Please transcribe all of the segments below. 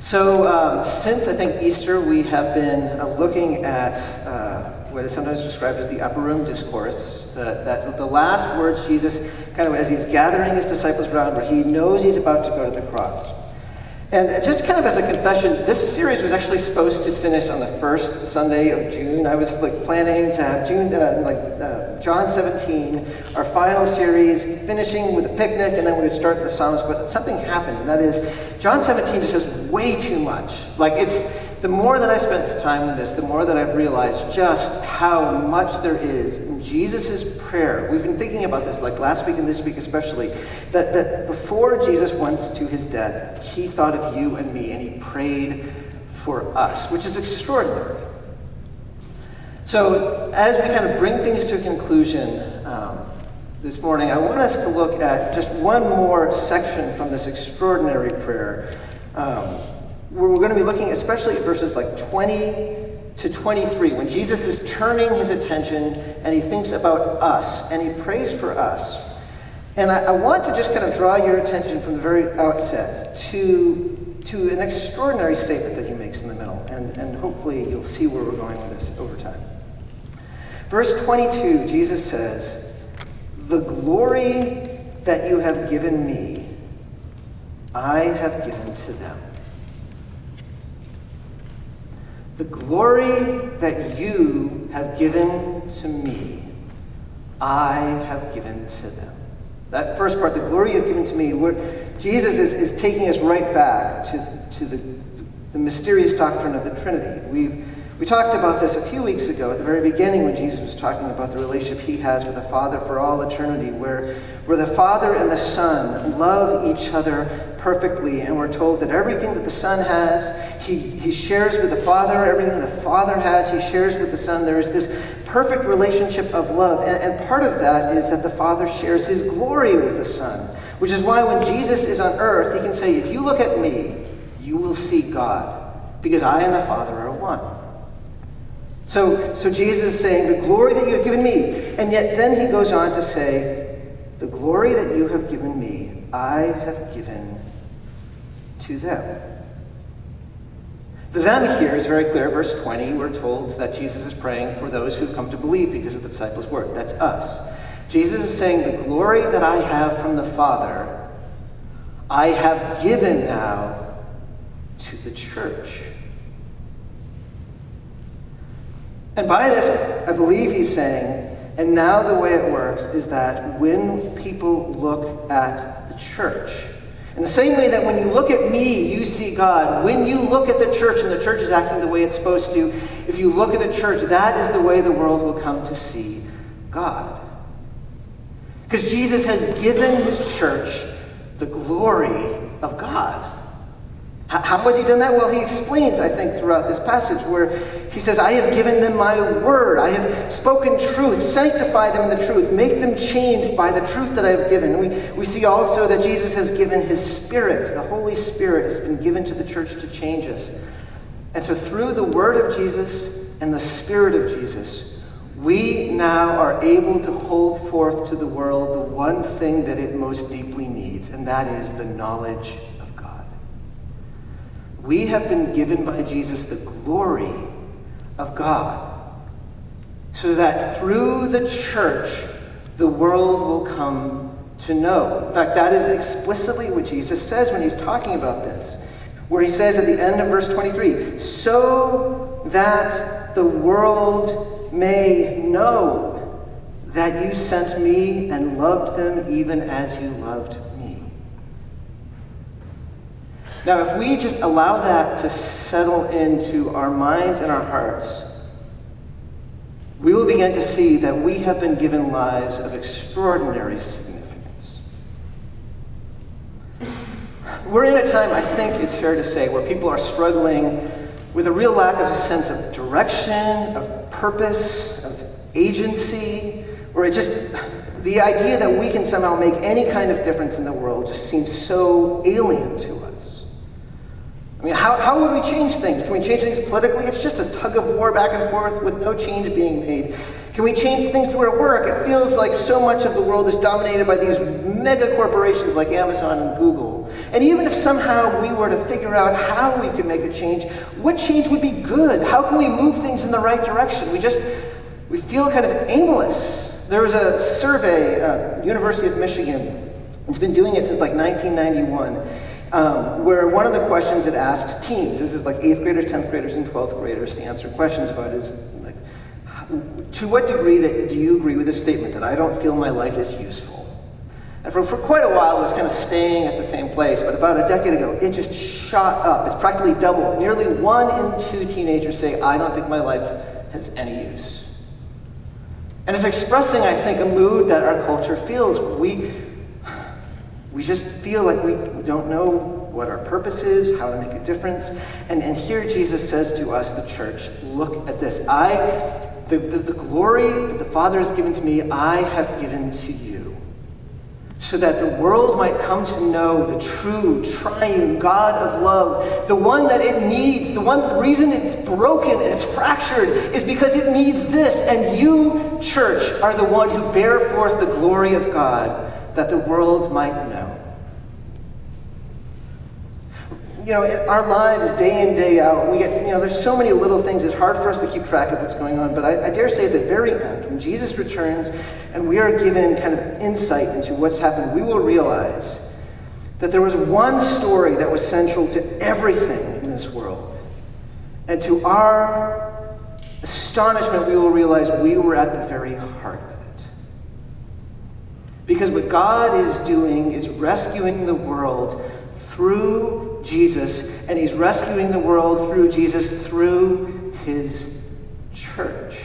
Since I think Easter, we have been looking at what is sometimes described as the upper room discourse, the last words Jesus, kind of as he's gathering his disciples around, where he knows he's about to go to the cross. And just kind of as a confession, this series was actually supposed to finish on the first Sunday of June. I was planning to have John 17, our final series, finishing with a picnic, and then we would start the Psalms. But something happened, and that is John 17 just has way too much. The more that I spent time with this, the more that I've realized just how much there is in Jesus' prayer. We've been thinking about this last week and this week especially, that before Jesus went to his death, he thought of you and me, and he prayed for us, which is extraordinary. So as we kind of bring things to a conclusion this morning, I want us to look at just one more section from this extraordinary prayer. We're going to be looking especially at verses 20 to 23, when Jesus is turning his attention and he thinks about us and he prays for us. And I want to just kind of draw your attention from the very outset to an extraordinary statement that he makes in the middle, and hopefully you'll see where we're going with this over time. Verse 22, Jesus says, "The glory that you have given me, I have given to them." The glory that you have given to me, I have given to them. That first part, the glory you've given to me, where Jesus is taking us right back to the mysterious doctrine of the Trinity. We talked about this a few weeks ago at the very beginning when Jesus was talking about the relationship he has with the Father for all eternity, where the Father and the Son love each other perfectly, and we're told that everything that the Son has, he shares with the Father. Everything the Father has, he shares with the Son. There is this perfect relationship of love, and part of that is that the Father shares his glory with the Son, which is why when Jesus is on earth, he can say, "If you look at me, you will see God, because I and the Father are one." So Jesus is saying, "The glory that you have given me," and yet then he goes on to say, "The glory that you have given me, I have given to them." The them here is very clear. Verse 20, we're told that Jesus is praying for those who've come to believe because of the disciples' word. That's us. Jesus is saying, "The glory that I have from the Father, I have given now to the church." And by this, I believe he's saying, and now the way it works is that when people look at the church, in the same way that when you look at me, you see God, when you look at the church and the church is acting the way it's supposed to, if you look at the church, that is the way the world will come to see God. Because Jesus has given his church the glory of God. How has he done that? Well, he explains, I think, throughout this passage where he says, "I have given them my word. I have spoken truth. Sanctify them in the truth. Make them changed by the truth that I have given." We see also that Jesus has given his Spirit. The Holy Spirit has been given to the church to change us. And so through the word of Jesus and the Spirit of Jesus, we now are able to hold forth to the world the one thing that it most deeply needs, and that is the knowledge of God. We have been given by Jesus the glory of God, so that through the church, the world will come to know. In fact, that is explicitly what Jesus says when he's talking about this, where he says at the end of verse 23, "So that the world may know that you sent me and loved them even as you loved me." Now, if we just allow that to settle into our minds and our hearts, we will begin to see that we have been given lives of extraordinary significance. We're in a time, I think it's fair to say, where people are struggling with a real lack of a sense of direction, of purpose, of agency, or the idea that we can somehow make any kind of difference in the world just seems so alien to us. I mean, how would we change things? Can we change things politically? It's just a tug of war back and forth with no change being made. Can we change things through our work? It feels like so much of the world is dominated by these mega corporations like Amazon and Google. And even if somehow we were to figure out how we could make a change, what change would be good? How can we move things in the right direction? We feel kind of aimless. There was a survey, University of Michigan, it's been doing it since like 1991, where one of the questions it asks teens, this is like 8th graders, 10th graders, and 12th graders, to answer questions about is, like, to what degree do you agree with the statement that I don't feel my life is useful? And for quite a while, it was kind of staying at the same place, but about a decade ago, it just shot up. It's practically doubled. Nearly 1 in 2 teenagers say, I don't think my life has any use. And it's expressing, I think, a mood that our culture feels. We just feel like we don't know what our purpose is, how to make a difference. And here Jesus says to us, the church, look at this. The glory that the Father has given to me, I have given to you. So that the world might come to know the true, triune God of love, the one that it needs, the reason it's broken and it's fractured is because it needs this. And you, church, are the one who bear forth the glory of God, that the world might know. In our lives, day in, day out, we get, there's so many little things, it's hard for us to keep track of what's going on, but I dare say at the very end, when Jesus returns and we are given kind of insight into what's happened, we will realize that there was one story that was central to everything in this world. And to our astonishment, we will realize we were at the very heart of it. Because what God is doing is rescuing the world through Jesus, and he's rescuing the world through Jesus, through his church.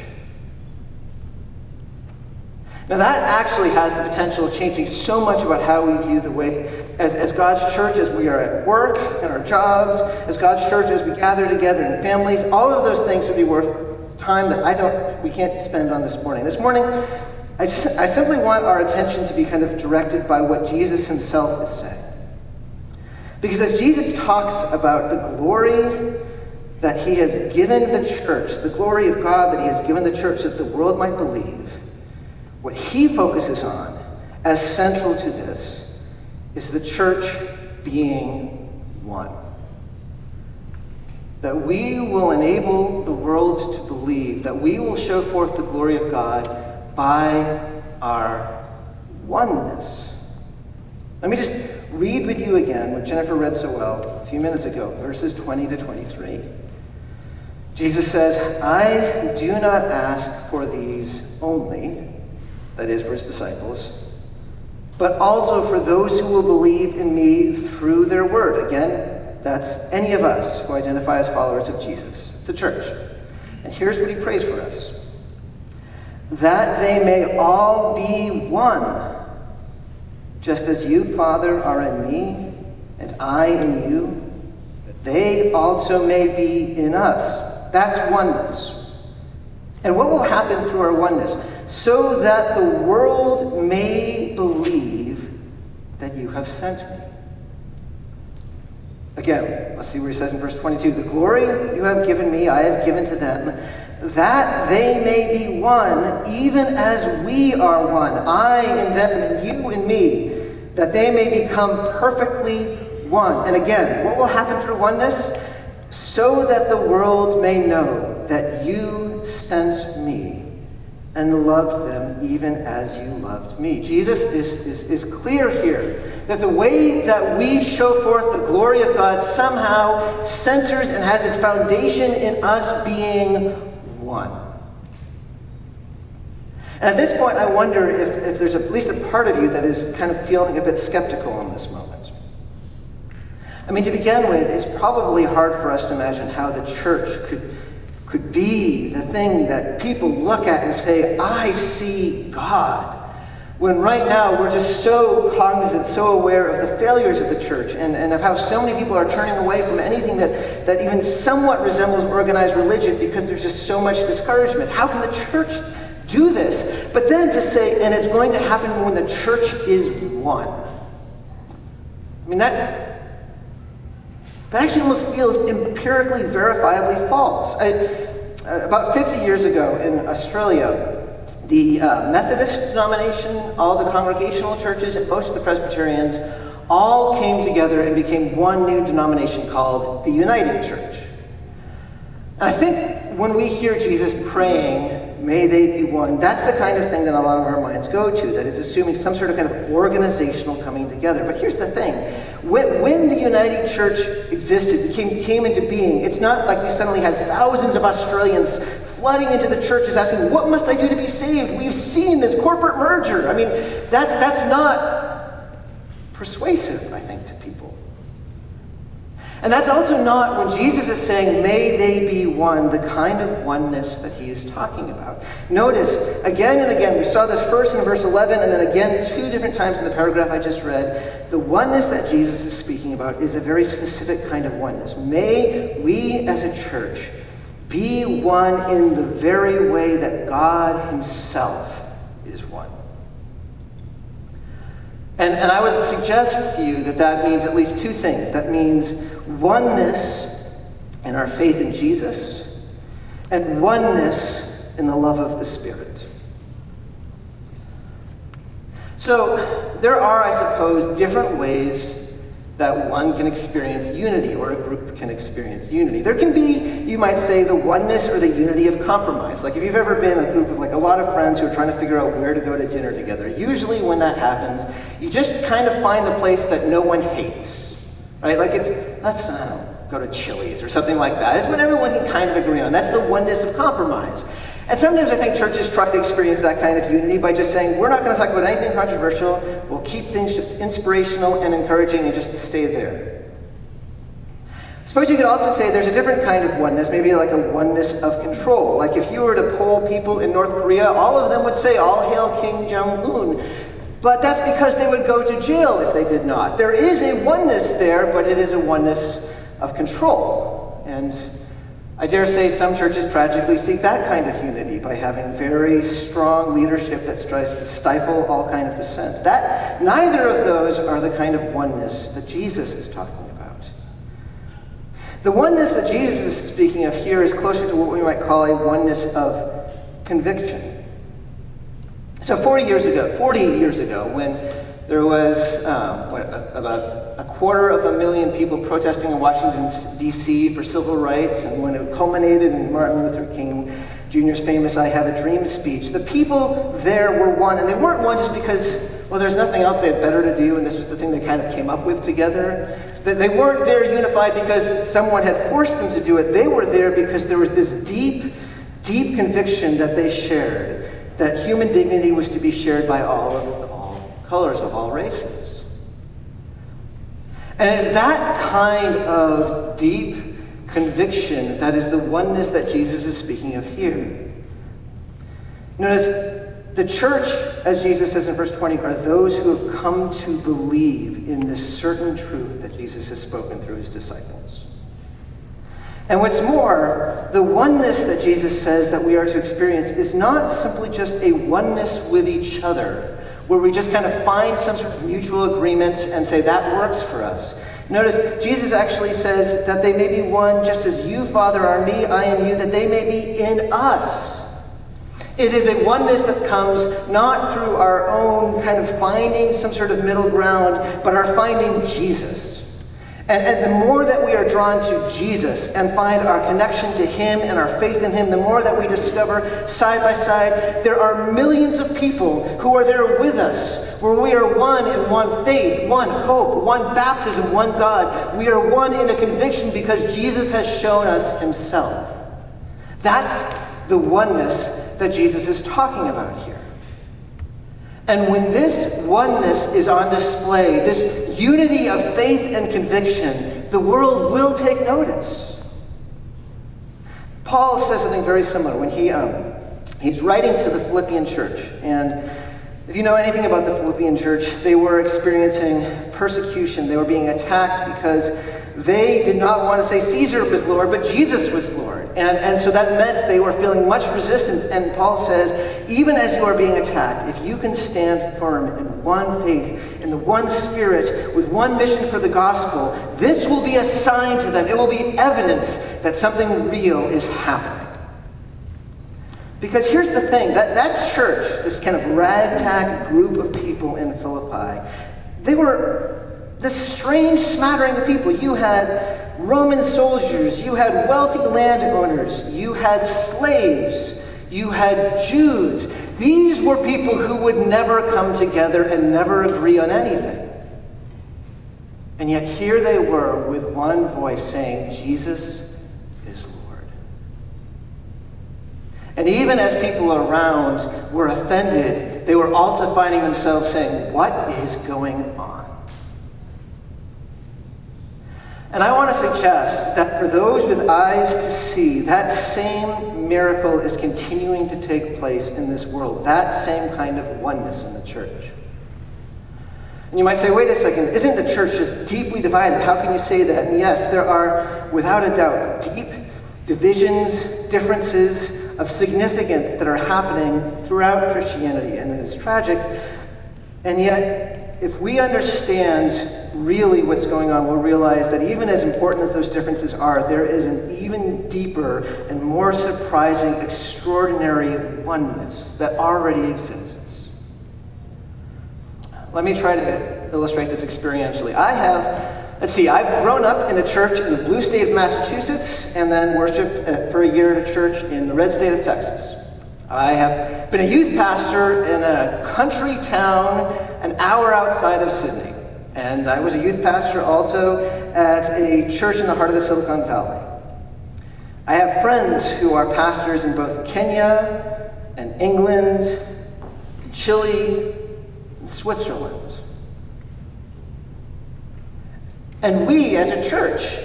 Now that actually has the potential of changing so much about how we view the way, as God's church, as we are at work, in our jobs, as God's church, as we gather together in families. All of those things would be worth time that we can't spend on this morning. This morning, I simply want our attention to be kind of directed by what Jesus himself is saying. Because as Jesus talks about the glory that he has given the church, the glory of God that he has given the church that the world might believe, what he focuses on as central to this is the church being one. That we will enable the world to believe, that we will show forth the glory of God by our oneness. Let me just read with you again what Jennifer read so well a few minutes ago, verses 20 to 23. Jesus says, I do not ask for these only, that is, for his disciples, but also for those who will believe in me through their word. Again, that's any of us who identify as followers of Jesus. It's the church. And here's what he prays for us. That they may all be one, just as you, Father, are in me, and I in you, that they also may be in us. That's oneness. And what will happen through our oneness? So that the world may believe that you have sent me. Again, let's see what he says in verse 22. The glory you have given me, I have given to them, that they may be one, even as we are one, I in them and you in me, that they may become perfectly one. And again, what will happen through oneness? So that the world may know that you sent me and loved them even as you loved me. Jesus is clear here that the way that we show forth the glory of God somehow centers and has its foundation in us being one. And at this point, I wonder if there's at least a part of you that is kind of feeling a bit skeptical in this moment. I mean, to begin with, it's probably hard for us to imagine how the church could be the thing that people look at and say, I see God. When right now we're just so cognizant, so aware of the failures of the church and of how so many people are turning away from anything that even somewhat resembles organized religion because there's just so much discouragement. How can the church do this? But then to say, and it's going to happen when the church is one. I mean, that actually almost feels empirically, verifiably false. About 50 years ago in Australia, the Methodist denomination, all the congregational churches, and most of the Presbyterians all came together and became one new denomination called the Uniting Church. And I think when we hear Jesus praying, may they be one, that's the kind of thing that a lot of our minds go to, that is assuming some sort of kind of organizational coming together. But here's the thing. When the Uniting Church existed, came into being, it's not like we suddenly had thousands of Australians flooding into the churches asking, what must I do to be saved? We've seen this corporate merger. I mean, that's not persuasive, I think, to people. And that's also not when Jesus is saying, may they be one, the kind of oneness that he is talking about. Notice, again and again, we saw this first in verse 11, and then again 2 different times in the paragraph I just read. The oneness that Jesus is speaking about is a very specific kind of oneness. May we as a church be one in the very way that God himself is one. And I would suggest to you that that means at least 2 things. That means oneness in our faith in Jesus and oneness in the love of the Spirit. So there are, I suppose, different ways that one can experience unity, or a group can experience unity. There can be, you might say, the oneness or the unity of compromise. Like if you've ever been a group of like a lot of friends who are trying to figure out where to go to dinner together, usually when that happens, you just kind of find the place that no one hates, right? Like let's go to Chili's or something like that. It's when everyone can kind of agree on. That's the oneness of compromise. And sometimes I think churches try to experience that kind of unity by just saying, we're not going to talk about anything controversial. We'll keep things just inspirational and encouraging and just stay there. I suppose you could also say there's a different kind of oneness, maybe like a oneness of control. Like if you were to poll people in North Korea, all of them would say, all hail Kim Jong-un. But that's because they would go to jail if they did not. There is a oneness there, but it is a oneness of control. And I dare say some churches tragically seek that kind of unity by having very strong leadership that tries to stifle all kind of dissent. Neither of those are the kind of oneness that Jesus is talking about. The oneness that Jesus is speaking of here is closer to what we might call a oneness of conviction. So 40 years ago, when there was about 250,000 people protesting in Washington, D.C. for civil rights, and when it culminated in Martin Luther King Jr.'s famous I Have a Dream speech, the people there were one, and they weren't one just because, well, there's nothing else they had better to do, and this was the thing they kind of came up with together. They weren't there unified because someone had forced them to do it. They were there because there was this deep, deep conviction that they shared, that human dignity was to be shared by all colors, of all races. And it's that kind of deep conviction that is the oneness that Jesus is speaking of here. Notice, the church, as Jesus says in verse 20, are those who have come to believe in this certain truth that Jesus has spoken through his disciples. And what's more, the oneness that Jesus says that we are to experience is not simply just a oneness with each other, where we just kind of find some sort of mutual agreement and say that works for us. Notice, Jesus actually says that they may be one just as you, Father, are me, I am you, that they may be in us. It is a oneness that comes not through our own kind of finding some sort of middle ground, but our finding Jesus. And the more that we are drawn to Jesus and find our connection to him and our faith in him, the more that we discover side by side, there are millions of people who are there with us, where we are one in one faith, one hope, one baptism, one God. We are one in a conviction because Jesus has shown us himself. That's the oneness that Jesus is talking about here. And when this oneness is on display, this unity of faith and conviction, the world will take notice. Paul says something very similar when he's writing to the Philippian church. And if you know anything about the Philippian church, they were experiencing persecution. They were being attacked because they did not want to say Caesar was Lord, but Jesus was Lord. And so that meant they were feeling much resistance. And Paul says, even as you are being attacked, if you can stand firm in one faith, in the one spirit, with one mission for the gospel, this will be a sign to them. It will be evidence that something real is happening. Because here's the thing, that church, this kind of ragtag group of people in Philippi, they were this strange smattering of people. You had Roman soldiers, you had wealthy landowners, you had slaves, you had Jews. These were people who would never come together and never agree on anything. And yet here they were with one voice saying, Jesus is Lord. And even as people around were offended, they were also finding themselves saying, what is going on? And I want to suggest that for those with eyes to see, that same miracle is continuing to take place in this world. That same kind of oneness in the church. And you might say, wait a second, isn't the church just deeply divided? How can you say that? And yes, there are, without a doubt, deep divisions, differences of significance that are happening throughout Christianity, and it is tragic. And yet, if we understand really what's going on, we'll realize that even as important as those differences are, there is an even deeper and more surprising, extraordinary oneness that already exists. Let me try to illustrate this experientially. I've grown up in a church in the blue state of Massachusetts and then worshiped for a year at a church in the red state of Texas. I have been a youth pastor in a country town an hour outside of Sydney. And I was a youth pastor also at a church in the heart of the Silicon Valley. I have friends who are pastors in both Kenya and England, and Chile, and Switzerland. And we, as a church,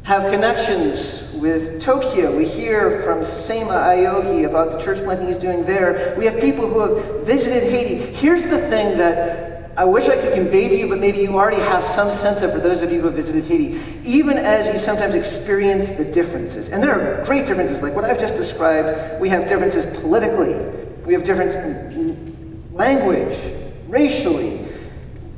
have connections with Tokyo. We hear from Sema Aoki about the church planting he's doing there. We have people who have visited Haiti. Here's the thing that I wish I could convey to you, but maybe you already have some sense of for those of you who have visited Haiti, even as you sometimes experience the differences. And there are great differences, like what I've just described. We have differences politically. We have difference in language, racially,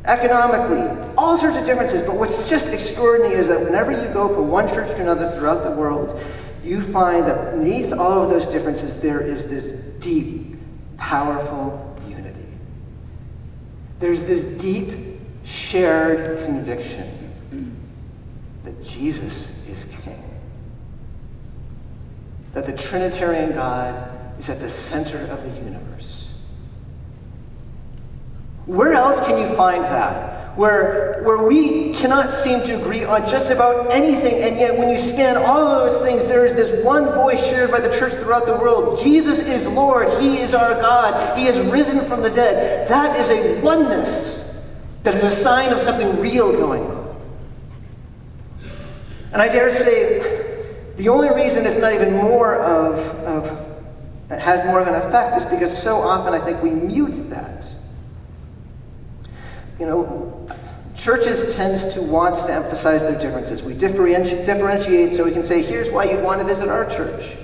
economically, all sorts of differences. But what's just extraordinary is that whenever you go from one church to another throughout the world, you find that beneath all of those differences, there is this deep, powerful unity. There's this deep, shared conviction that Jesus is King. That the Trinitarian God is at the center of the universe. Where else can you find that? Where we cannot seem to agree on just about anything, and yet when you span all of those things, there is this one voice shared by the church throughout the world. Jesus is Lord. He is our God. He has risen from the dead. That is a oneness that is a sign of something real going on. And I dare say the only reason it's not even more has more of an effect is because so often I think we mute that. You know, churches tend to want to emphasize their differences. We differentiate so we can say, here's why you'd want to visit our church.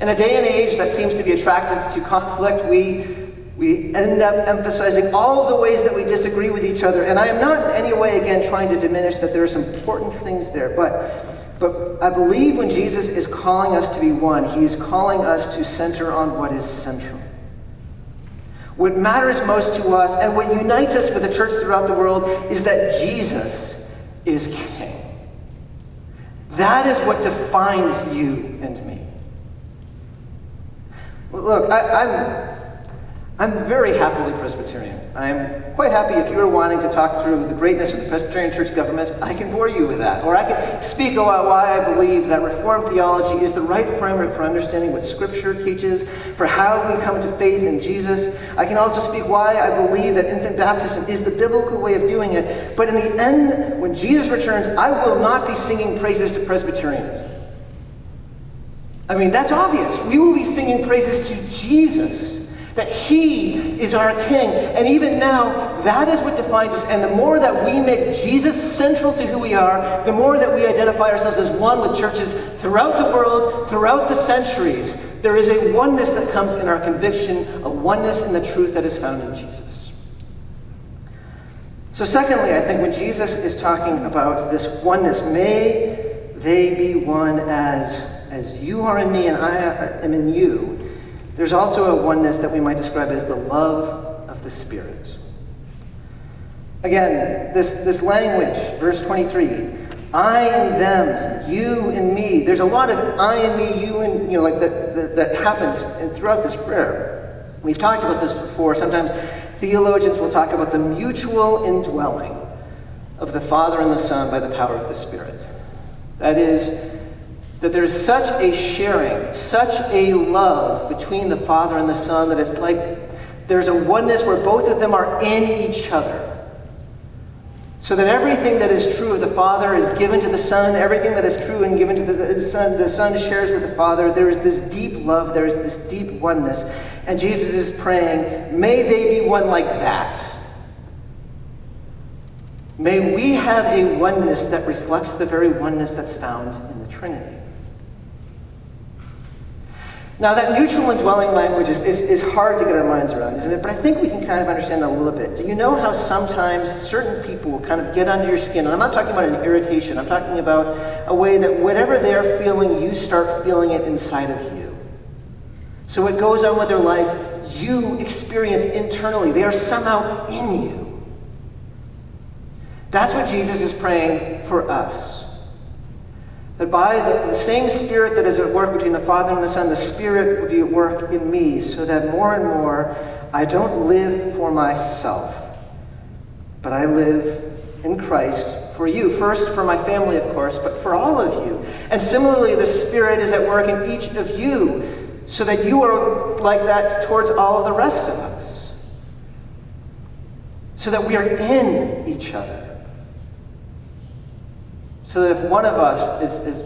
In a day and age that seems to be attracted to conflict, we end up emphasizing all of the ways that we disagree with each other. And I am not in any way, again, trying to diminish that there are some important things there. But I believe when Jesus is calling us to be one, he is calling us to center on what is central. What matters most to us and what unites us with the church throughout the world is that Jesus is King. That is what defines you and me. Look, I'm very happily Presbyterian. I'm quite happy if you are wanting to talk through the greatness of the Presbyterian church government, I can bore you with that. Or I can speak about why I believe that Reformed theology is the right framework for understanding what Scripture teaches, for how we come to faith in Jesus. I can also speak why I believe that infant baptism is the biblical way of doing it. But in the end, when Jesus returns, I will not be singing praises to Presbyterianism. I mean, that's obvious. We will be singing praises to Jesus. That he is our King. And even now, that is what defines us. And the more that we make Jesus central to who we are, the more that we identify ourselves as one with churches throughout the world, throughout the centuries. There is a oneness that comes in our conviction, a oneness in the truth that is found in Jesus. So secondly, I think when Jesus is talking about this oneness, may they be one as you are in me and I am in you. There's also a oneness that we might describe as the love of the Spirit. Again, this language, verse 23, I and them, you and me. There's a lot of I and me, you and, like that happens throughout this prayer. We've talked about this before. Sometimes theologians will talk about the mutual indwelling of the Father and the Son by the power of the Spirit. That is, that there's such a sharing, such a love between the Father and the Son that it's like there's a oneness where both of them are in each other. So that everything that is true of the Father is given to the Son, everything that is true and given to the Son shares with the Father. There is this deep love, there is this deep oneness. And Jesus is praying, may they be one like that. May we have a oneness that reflects the very oneness that's found in the Trinity. Now, that mutual indwelling language is hard to get our minds around, isn't it? But I think we can kind of understand that a little bit. Do you know how sometimes certain people will kind of get under your skin? And I'm not talking about an irritation. I'm talking about a way that whatever they're feeling, you start feeling it inside of you. So what goes on with their life, you experience internally. They are somehow in you. That's what Jesus is praying for us. That by the same Spirit that is at work between the Father and the Son, the Spirit will be at work in me, so that more and more I don't live for myself, but I live in Christ for you. First for my family, of course, but for all of you. And similarly, the Spirit is at work in each of you, so that you are like that towards all of the rest of us. So that we are in each other. So that if one of us has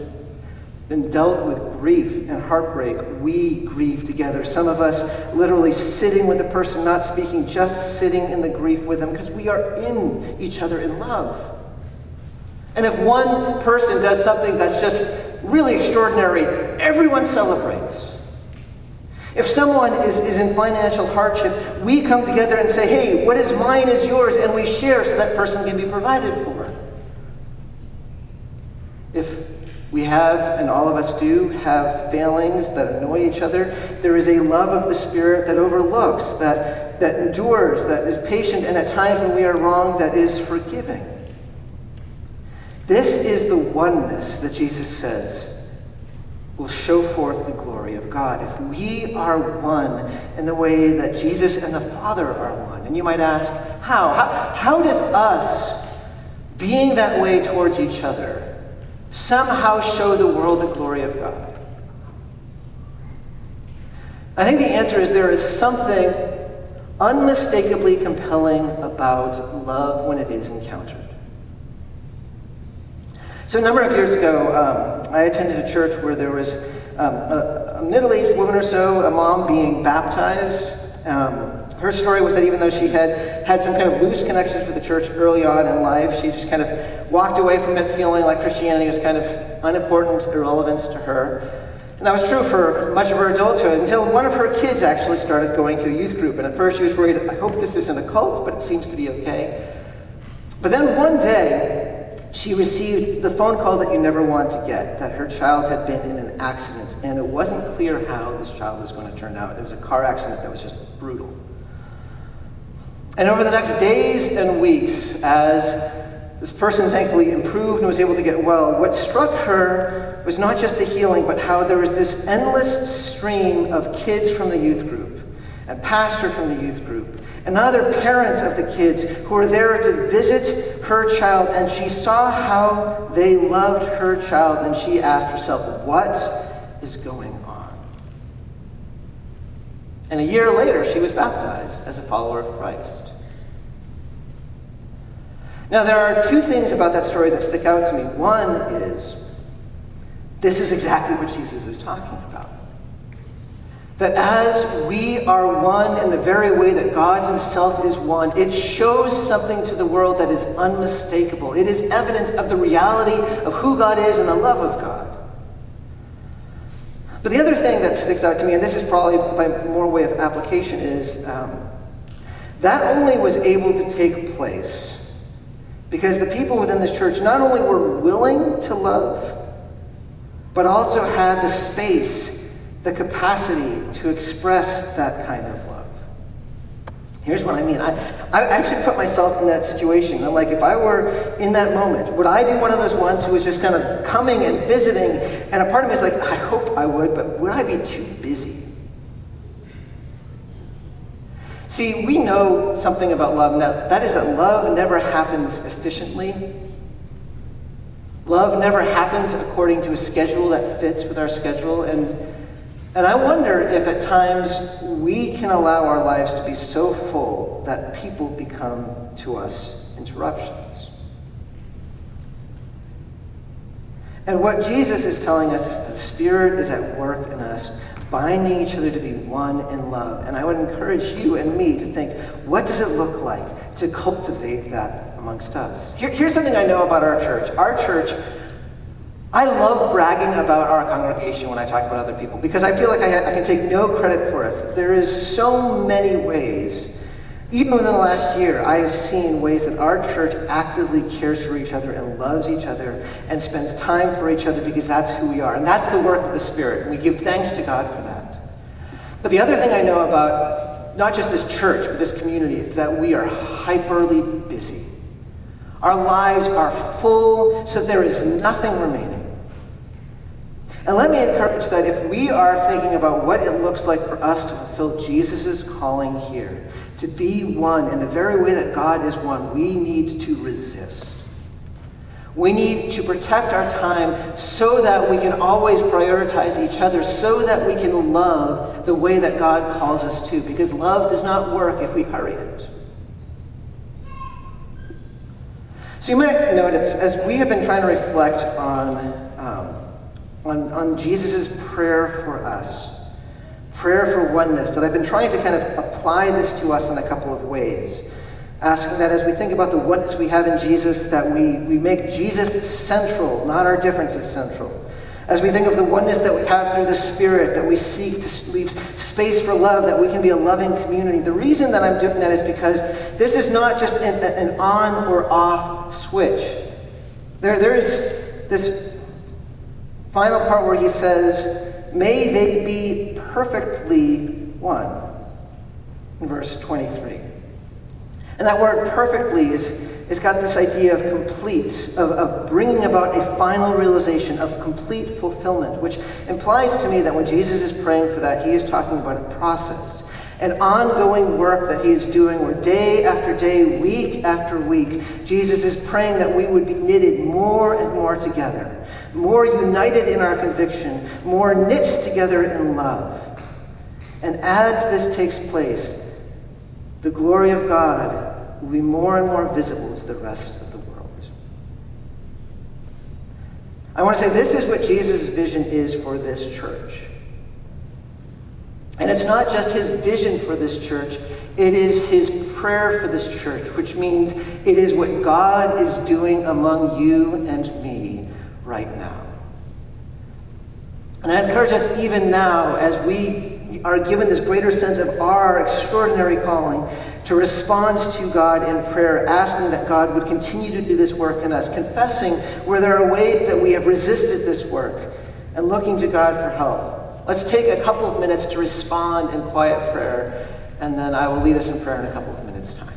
been dealt with grief and heartbreak, we grieve together. Some of us literally sitting with the person, not speaking, just sitting in the grief with them, because we are in each other in love. And if one person does something that's just really extraordinary, everyone celebrates. If someone is in financial hardship, we come together and say, hey, what is mine is yours, and we share so that person can be provided for. If we have, and all of us do, have failings that annoy each other, there is a love of the Spirit that overlooks, that endures, that is patient, and at times when we are wrong, that is forgiving. This is the oneness that Jesus says will show forth the glory of God. If we are one in the way that Jesus and the Father are one. And you might ask, how does us being that way towards each other somehow show the world the glory of God? I think the answer is there is something unmistakably compelling about love when it is encountered. So a number of years ago, I attended a church where there was a middle-aged woman or so, a mom being baptized. Her story was that even though she had some kind of loose connections with the church early on in life, she just kind of walked away from it feeling like Christianity was kind of unimportant, irrelevant to her. And that was true for much of her adulthood until one of her kids actually started going to a youth group. And at first she was worried, I hope this isn't a cult, but it seems to be okay. But then one day, she received the phone call that you never want to get, that her child had been in an accident. And it wasn't clear how this child was going to turn out. It was a car accident that was just brutal. And over the next days and weeks, as this person thankfully improved and was able to get well, what struck her was not just the healing, but how there was this endless stream of kids from the youth group, and pastor from the youth group, and other parents of the kids who were there to visit her child, and she saw how they loved her child, and she asked herself, what is going on? And a year later, she was baptized as a follower of Christ. Now, there are two things about that story that stick out to me. One is, this is exactly what Jesus is talking about. That as we are one in the very way that God himself is one, it shows something to the world that is unmistakable. It is evidence of the reality of who God is and the love of God. But the other thing that sticks out to me, and this is probably by more way of application, is that only was able to take place because the people within this church not only were willing to love, but also had the space, the capacity to express that kind of love. Here's what I mean. I actually put myself in that situation. I'm like, if I were in that moment, would I be one of those ones who was just kind of coming and visiting? And a part of me is like, I hope I would, but would I be too busy? See, we know something about love, and that is that love never happens efficiently. Love never happens according to a schedule that fits with our schedule. And I wonder if at times we can allow our lives to be so full that people become to us interruptions. And what Jesus is telling us is that the Spirit is at work in us, binding each other to be one in love. And I would encourage you and me to think, what does it look like to cultivate that amongst us? Here's something I know about our church. Our church, I love bragging about our congregation when I talk about other people, because I feel like I can take no credit for us. There is so many ways, even within the last year, I have seen ways that our church actively cares for each other and loves each other and spends time for each other, because that's who we are. And that's the work of the Spirit. And we give thanks to God for that. But the other thing I know about not just this church, but this community, is that we are hyperly busy. Our lives are full, so there is nothing remaining. And let me encourage that if we are thinking about what it looks like for us to fulfill Jesus' calling here, to be one in the very way that God is one, we need to resist. We need to protect our time so that we can always prioritize each other, so that we can love the way that God calls us to, because love does not work if we hurry it. So you might notice, as we have been trying to reflect on Jesus' prayer for us, prayer for oneness, that I've been trying to kind of apply this to us in a couple of ways. Asking that as we think about the oneness we have in Jesus, that we make Jesus central, not our differences central. As we think of the oneness that we have through the Spirit, that we seek to leave space for love, that we can be a loving community. The reason that I'm doing that is because this is not just an on or off switch. There is this final part where he says, may they be perfectly one, in verse 23. And that word perfectly is got this idea of complete, of bringing about a final realization of complete fulfillment, which implies to me that when Jesus is praying for that, he is talking about a process, an ongoing work that he is doing where day after day, week after week, Jesus is praying that we would be knitted more and more together, more united in our conviction, more knit together in love. And as this takes place, the glory of God will be more and more visible to the rest of the world. I want to say this is what Jesus' vision is for this church. And it's not just his vision for this church, it is his prayer for this church, which means it is what God is doing among you and me right now. And I encourage us even now, as we are given this greater sense of our extraordinary calling, to respond to God in prayer, asking that God would continue to do this work in us, confessing where there are ways that we have resisted this work, and looking to God for help. Let's take a couple of minutes to respond in quiet prayer, and then I will lead us in prayer in a couple of minutes' time.